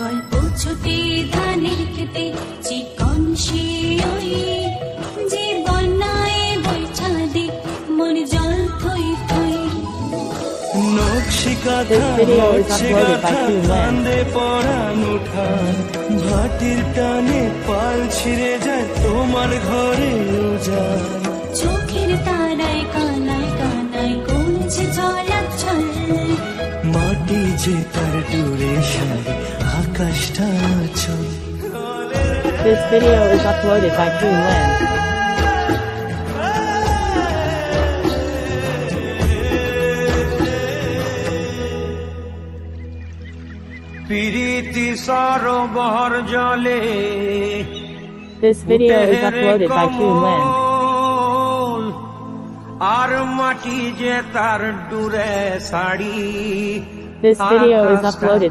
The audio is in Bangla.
গল্প ছুটে ধানের খেতে চিকন শিওই যে বন্যায় বৈঠাদে মন জল থই থই নকশি কাঁথা নকশি কাঁথা কান্দে পরাণ উঠান ভাটির টানে পাল ছিঁড়ে যায় তোমার ঘরে উজান চোখের তারায় কানায় কানায় কমছে জলাচ্ছল মাটি যে তার ডুরে সারে আকাশটা চল This video is uploaded by Dreamland. প্রীতি সরোবর জলে This video is uploaded by Dreamland. আর মাটি যে তার ডুরে sari This video is uploaded